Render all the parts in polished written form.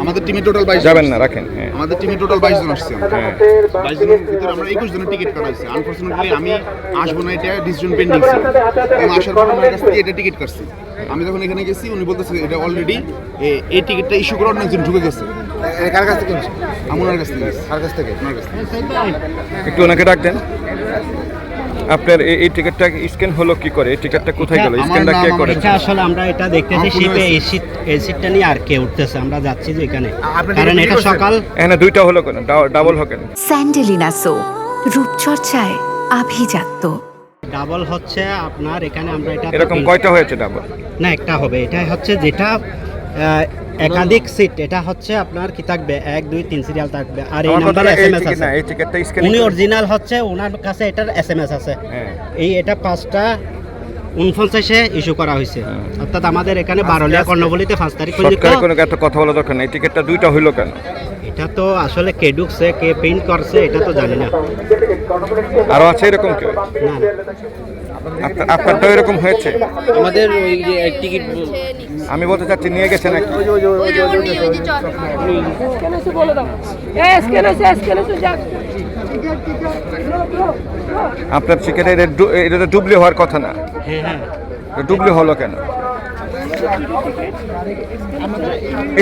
আমাদের টিমে টোটাল 22 যাবেন না রাখেন। হ্যাঁ আমাদের টিমে টোটাল 22 জন আসছে। হ্যাঁ 22 জনের ভিতরে আমরা 21 জনের টিকিট কাটা হয়েছে। আনফরচুনেটলি আমি আসবো না, এটা ডিসিশন পেন্ডিং ছিল এবং আসার পর আমার কাছ থেকে এটা টিকিট কাটছি। আমি যখন এখানে গেছি উনি বলতেছে এটা অলরেডি এই টিকিটটা ইস্যু করে অনেকজন ঢুকে গেছে। কার কাছ থেকে? আমার কাছ থেকে। কার কাছ থেকে? আমার কাছ থেকে। একটু ওনাকে ডাক দেন। আপনার এই টিকিটটা স্ক্যান হলো কি করে? এই টিকিটটা কোথায় গেল? স্ক্যানটা কে করে? এটা আসলে আমরা এটা দেখতেছি শিপে এই সিটটা নিয়ে আর কে উঠতেছে, আমরা যাচ্ছি যে এখানে, কারণ এটা সকাল এখানে দুইটা হলো কেন? ডাবল হলো কেন? স্যান্ডেলিনা সো রূপচর্চায় আভিজাত্য। ডাবল হচ্ছে আপনার এখানে আমরা এটা এরকম কয়টা হয়েছে ডাবল? না, একটা হবে। এটা হচ্ছে যেটা একাধিক সিট, এটা হচ্ছে আপনার কি থাকবে 1 2 3 সিরিয়াল থাকবে। আর এই নাম্বারে এসএমএস আছে। না এই টিকিটটা স্ক্যান উনি অরিজিনাল হচ্ছে, ওনার কাছে এটার এসএমএস আছে। হ্যাঁ এটা 5টা 49-এ ইস্যু করা হয়েছে। অর্থাৎ আমাদের এখানে বারলিয়া কর্ণফুলীতে 5 তারিখ পর্যন্ত। সরকারের কোনো এত কথা বলা দরকার নেই। টিকিটটা দুইটা হইলো কেন? এটা তো আসলে কে ঢুকছে, কে প্রিন্ট করছে, এটা তো জানি না। আরো আছে এরকম কেউ? না আপনারটাও এরকম হয়েছে? আমাদের ওই যে টিকিট আমি বলতে চাচ্ছি নিয়ে গেছে নাকি? আপনার টিকিট এটা তো ডুবলি হওয়ার কথা না। হ্যাঁ হ্যাঁ ডুবলি হলো কেন?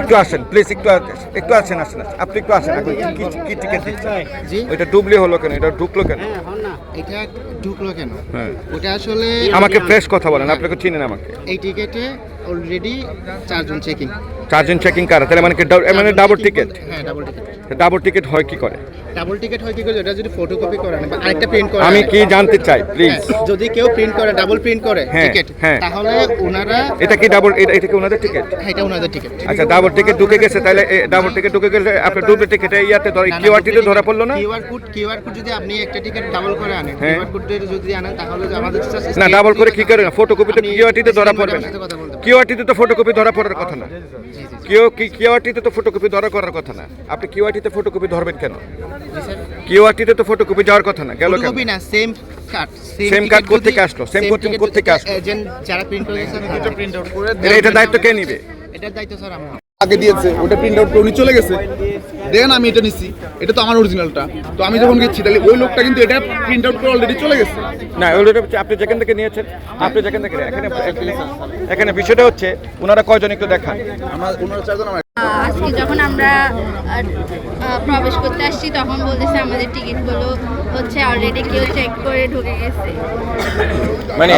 একটু আসেন প্লিজ, একটু আসেন আপনি একটু আসেন। এখন কি টিকিট দিচ্ছেন? ওইটা ডুবলি হলো কেন? এটা ঢুকলো কেন? এটা ঢুকলো কেন? হ্যাঁ ওটা আসলে আমাকে ফ্রেশ কথা বলেন, আপনাকে চিনেন আমাকে। এই টিকেটে অলরেডি 4 জন চেকিং। 4 জন চেকিং কারা? তাহলে মানে ডাবল টিকিট? হ্যাঁ ডাবল টিকেট। ডাবল টিকিট হয় কি করে? ডাবল টিকেট হয় কি করে? এটা যদি ফটোকপি করে বা আরেকটা প্রিন্ট করে, আমি কি জানতে চাই প্লিজ। যদি কেউ প্রিন্ট করে, ডাবল প্রিন্ট করে হ্যাঁ, টিকেট, হ্যাঁ। তাহলে ওনারা এটা কি ডাবল? এটা কি ওনাদের টিকিট? এটা ওনাদের টিকেট। আচ্ছা ডাবল টিকিট ঢুকে গেছে, তাহলে ডাবল টিকিট ঢুকে গেলে আপনার ডুবল টিকিটে ইয়াতে ধরে কিউআরটিতে ধরা পড়লো না? কিউআর কোড যদি আপনি একটা টিকেট ডাবল করে আনেন, হ্যাঁ। কিউআর কোড যদি আনেন তাহলে আমাদের না ডাবল করে কি করে না? ফটোকপিতে কিউআরটিতে ধরা পড়বে না? কিউআরটিতে তো ফটোকপি ধরা পড়ার কথা না। কিউআরটিতে তো ফটোকপি ধরা করার কথা না। আপনি কিউআরটিতে ফটোকপি ধরবেন কেন? কিউআরটিতে তো ফটোকপি যাওয়ার কথা না, গেল কেন? ফটোকপি না, সেম কার্ড। সেম কার্ড কোত্থেকে আসলো? সেম কোত্থেকে আসলো? এজেন্ট যারা প্রিন্ট করেছে এটা প্রিন্ট আউট করে এটা দায়িত্ব কে নিবে? এটার দায়িত্ব স্যার আমরা। আগে দিয়েছে ওটা প্রিন্ট আউট করে উনি চলে গেছে, দেন আমি এটা নিছি। এটা তো আমার অরিজিনালটা। তো আমি যখন গেছি তাহলে ওই লোকটা কিন্তু এটা প্রিন্ট আউট করে অলরেডি চলে গেছে। না ওটা আপনি যেখান থেকে নিয়েছেন, আপনি যেখান থেকে এখানে বিষয়টা হচ্ছে ওনারা কয়জন একটু দেখান। ওনারা 4 জন। আজকে যখন আমরা প্রবেশ করতে আসছি তখন বলতেছে আমাদের টিকিটগুলো হচ্ছে অলরেডি কেউ চেক করে ঢুকে গেছে। মানে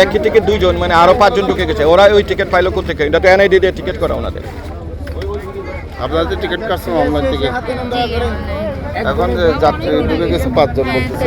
একই টিকিট 2 জন, মানে আরো 5 জন ঢুকে গেছে। ওরা ওই টিকিট পাইলো কোথেকে? এটা তো এনআইডি দিয়ে টিকিট করা ওনাদের। আপনাদের টিকিট কাটছেন অনলাইন থেকে। জি, এখন যাত্রী ঢুকে গেছে 5 জন বলতেছে।